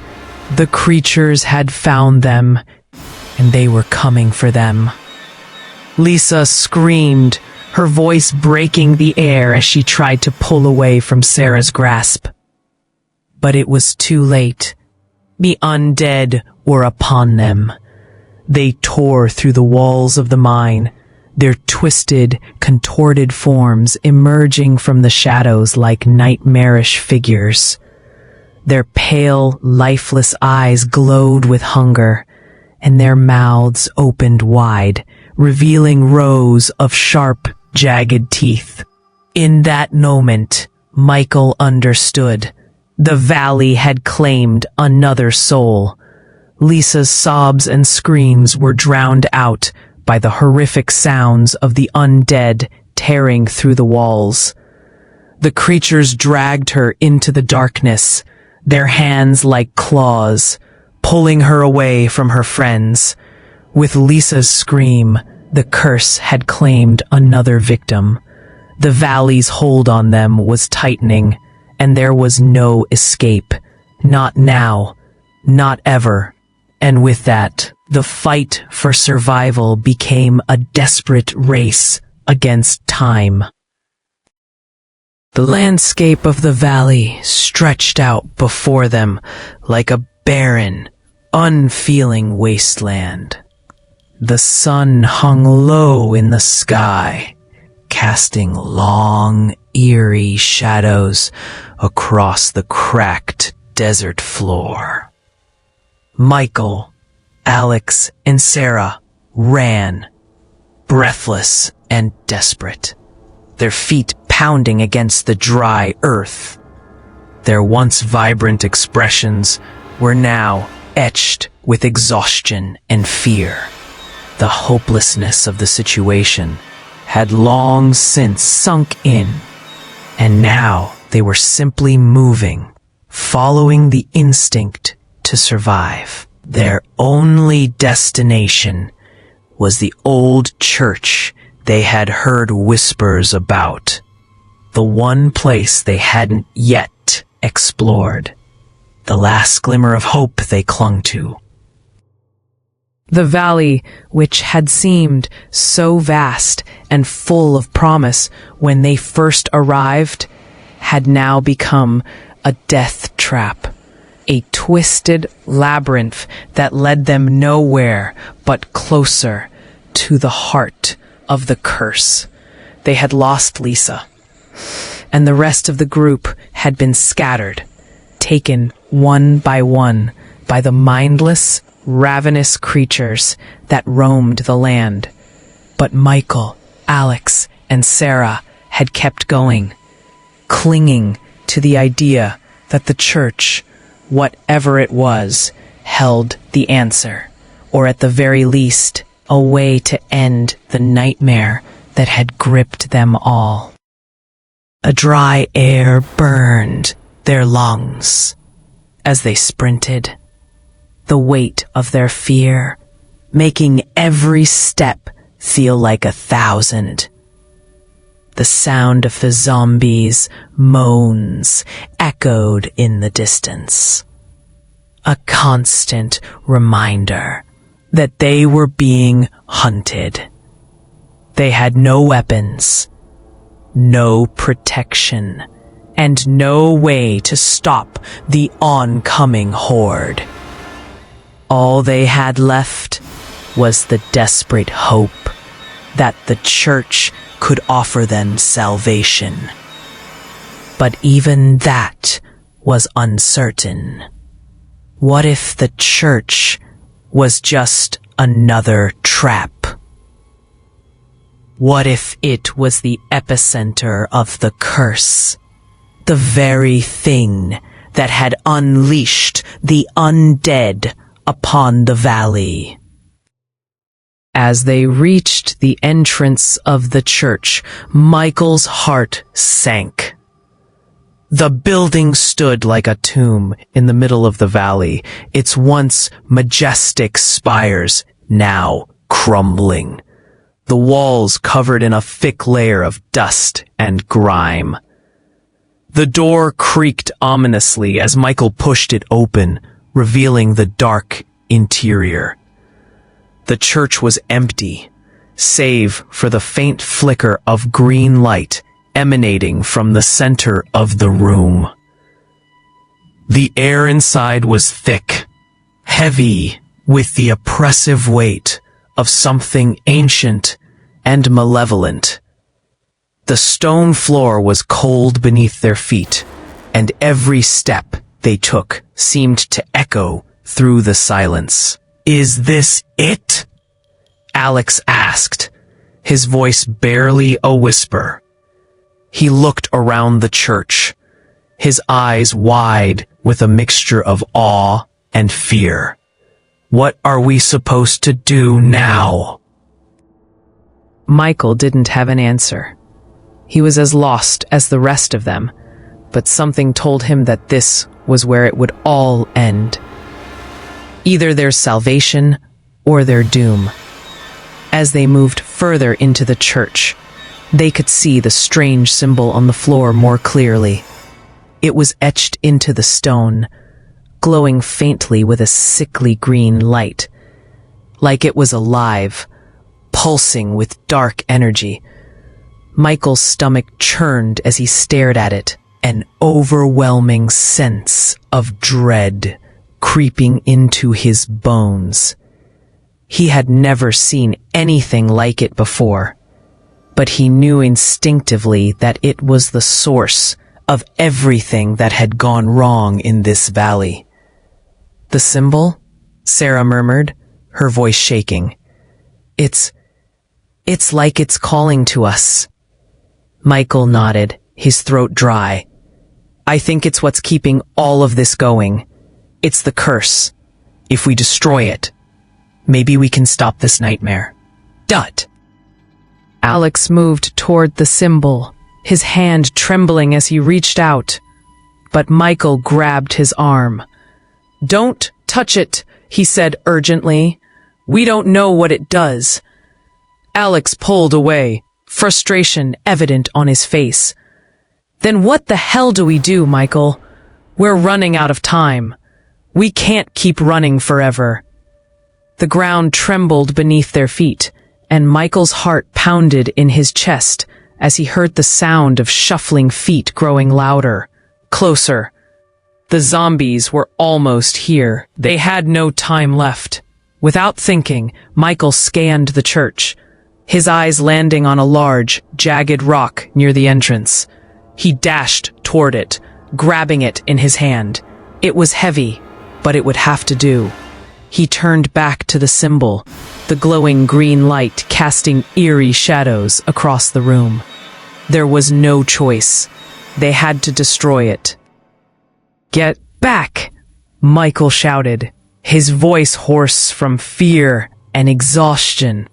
The creatures had found them, and they were coming for them. Lisa screamed, her voice breaking the air as she tried to pull away from Sarah's grasp. But it was too late. The undead were upon them. They tore through the walls of the mine, their twisted, contorted forms emerging from the shadows like nightmarish figures. Their pale, lifeless eyes glowed with hunger, and their mouths opened wide, revealing rows of sharp, jagged teeth. In that moment, Michael understood. The valley had claimed another soul. Lisa's sobs and screams were drowned out by the horrific sounds of the undead tearing through the walls. The creatures dragged her into the darkness, their hands like claws, pulling her away from her friends. With Lisa's scream, the curse had claimed another victim. The valley's hold on them was tightening, and there was no escape. Not now, not ever. And with that, the fight for survival became a desperate race against time. The landscape of the valley stretched out before them like a barren, unfeeling wasteland. The sun hung low in the sky, casting long, eerie shadows across the cracked desert floor. Michael, Alex, and Sarah ran, breathless and desperate, their feet pounding against the dry earth. Their once vibrant expressions were now etched with exhaustion and fear. The hopelessness of the situation had long since sunk in, and now they were simply moving, following the instinct to survive. Their only destination was the old church they had heard whispers about, the one place they hadn't yet explored, the last glimmer of hope they clung to. The valley, which had seemed so vast and full of promise when they first arrived, had now become a death trap, a twisted labyrinth that led them nowhere but closer to the heart of the curse. They had lost Lisa, and the rest of the group had been scattered, taken one by the mindless, ravenous creatures that roamed the land. But Michael, Alex, and Sarah had kept going, clinging to the idea that the church, whatever it was, held the answer, or at the very least, a way to end the nightmare that had gripped them all. A dry air burned their lungs as they sprinted, the weight of their fear making every step feel like 1,000. The sound of the zombies' moans echoed in the distance, a constant reminder that they were being hunted. They had no weapons, no protection, and no way to stop the oncoming horde. All they had left was the desperate hope that the church could offer them salvation. But even that was uncertain. What if the church was just another trap? What if it was the epicenter of the curse, The very thing that had unleashed the undead upon the valley. As they reached the entrance of the church, Michael's heart sank. The building stood like a tomb in the middle of the valley, its once majestic spires now crumbling, the walls covered in a thick layer of dust and grime. The door creaked ominously as Michael pushed it open, revealing the dark interior. The church was empty, save for the faint flicker of green light emanating from the center of the room. The air inside was thick, heavy with the oppressive weight of something ancient and malevolent. The stone floor was cold beneath their feet, and every step they took seemed to echo through the silence. "Is this it?" Alex asked, his voice barely a whisper. He looked around the church, his eyes wide with a mixture of awe and fear. "What are we supposed to do now?" Michael didn't have an answer. He was as lost as the rest of them, but something told him that this was where it would all end. Either their salvation or their doom. As they moved further into the church, they could see the strange symbol on the floor more clearly. It was etched into the stone, glowing faintly with a sickly green light, like it was alive, pulsing with dark energy. Michael's stomach churned as he stared at it, an overwhelming sense of dread creeping into his bones. He had never seen anything like it before, but he knew instinctively that it was the source of everything that had gone wrong in this valley. "The symbol?" Sarah murmured, her voice shaking. It's like it's calling to us." Michael nodded, his throat dry. "I think it's what's keeping all of this going. It's the curse. If we destroy it, maybe we can stop this nightmare." "Dut!" Alex moved toward the symbol, his hand trembling as he reached out. But Michael grabbed his arm. "Don't touch it," he said urgently. "We don't know what it does." Alex pulled away, frustration evident on his face. "Then what the hell do we do, Michael? We're running out of time. We can't keep running forever." The ground trembled beneath their feet, and Michael's heart pounded in his chest as he heard the sound of shuffling feet growing louder, closer. The zombies were almost here. They had no time left. Without thinking, Michael scanned the church, his eyes landing on a large, jagged rock near the entrance. He dashed toward it, grabbing it in his hand. It was heavy, but it would have to do. He turned back to the symbol, the glowing green light casting eerie shadows across the room. There was no choice. They had to destroy it. "Get back!" Michael shouted, his voice hoarse from fear and exhaustion.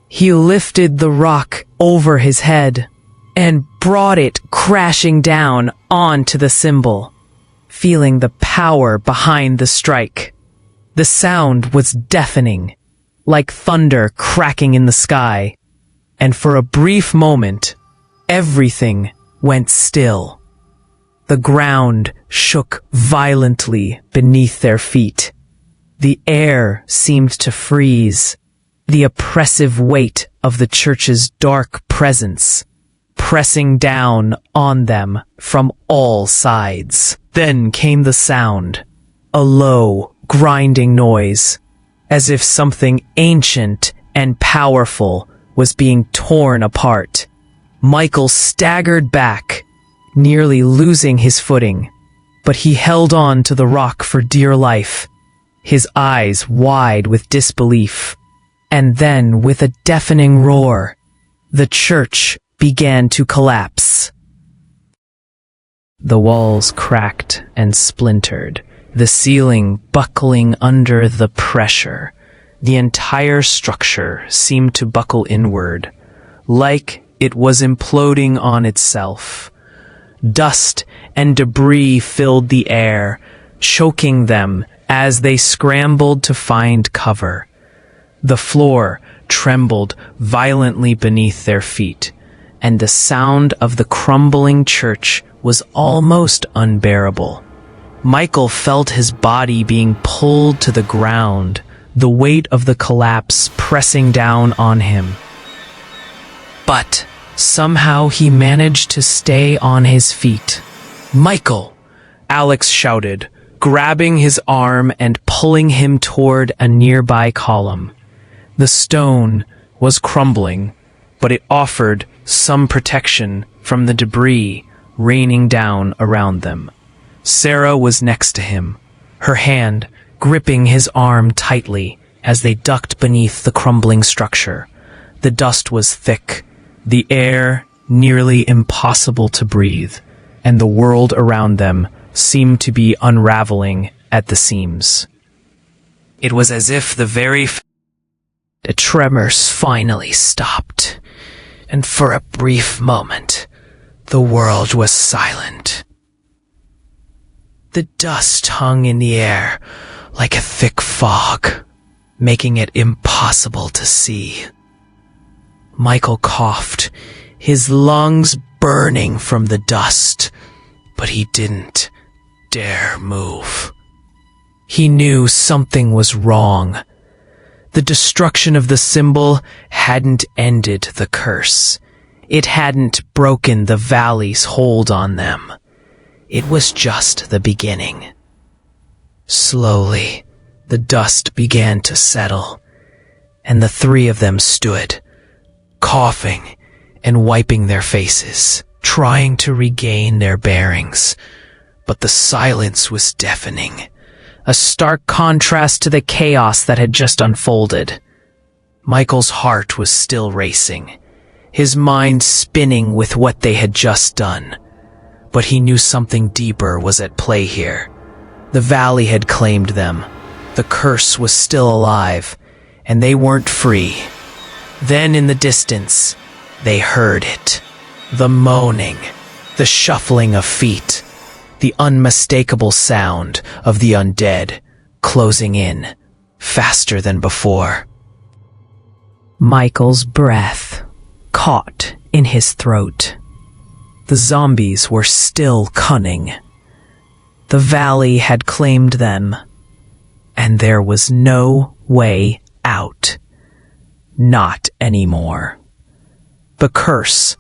He lifted the rock over his head and brought it crashing down onto the symbol, feeling the power behind the strike. The sound was deafening, like thunder cracking in the sky, and for a brief moment, everything went still. The ground shook violently beneath their feet. The air seemed to freeze, the oppressive weight of the church's dark presence pressing down on them from all sides. Then came the sound, a low, grinding noise, as if something ancient and powerful was being torn apart. Michael staggered back, nearly losing his footing, but he held on to the rock for dear life, his eyes wide with disbelief. And then, with a deafening roar, the church began to collapse. The walls cracked and splintered, the ceiling buckling under the pressure. The entire structure seemed to buckle inward, like it was imploding on itself. Dust and debris filled the air, choking them as they scrambled to find cover. The floor trembled violently beneath their feet, and the sound of the crumbling church was almost unbearable. Michael felt his body being pulled to the ground, the weight of the collapse pressing down on him. But somehow he managed to stay on his feet. "Michael!" Alex shouted, grabbing his arm and pulling him toward a nearby column. The stone was crumbling, but it offered some protection from the debris raining down around them. Sarah was next to him, her hand gripping his arm tightly as they ducked beneath the crumbling structure. The dust was thick, the air nearly impossible to breathe, and the world around them seemed to be unraveling at the seams. It was as if the tremors finally stopped, and for a brief moment, the world was silent. The dust hung in the air like a thick fog, making it impossible to see. Michael coughed, his lungs burning from the dust, but he didn't dare move. He knew something was wrong. The destruction of the symbol hadn't ended the curse. It hadn't broken the valley's hold on them. It was just the beginning. Slowly, the dust began to settle, and the three of them stood, coughing and wiping their faces, trying to regain their bearings. But the silence was deafening, a stark contrast to the chaos that had just unfolded. Michael's heart was still racing, his mind spinning with what they had just done. But he knew something deeper was at play here. The valley had claimed them. The curse was still alive, and they weren't free. Then in the distance, they heard it. The moaning, the shuffling of feet, the unmistakable sound of the undead closing in, faster than before. Michael's breath caught in his throat. The zombies were still cunning. The valley had claimed them, and there was no way out. Not anymore. The curse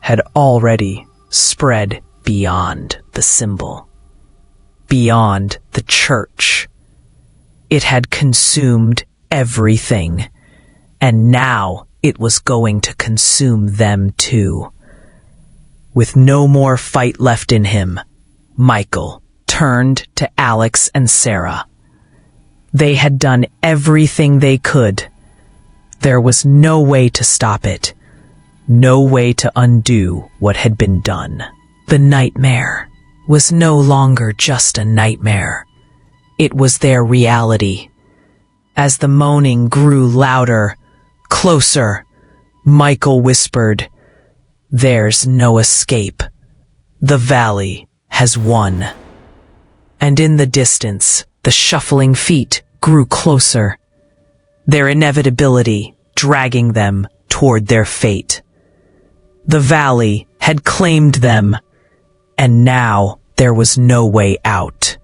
had already spread beyond the symbol, beyond the church. It had consumed everything, and now it was going to consume them too. With no more fight left in him, Michael turned to Alex and Sarah. They had done everything they could. There was no way to stop it, no way to undo what had been done. The nightmare was no longer just a nightmare. It was their reality. As the moaning grew louder, closer, Michael whispered, "There's no escape. The valley has won." And in the distance, the shuffling feet grew closer, their inevitability dragging them toward their fate. The valley had claimed them, and now there was no way out.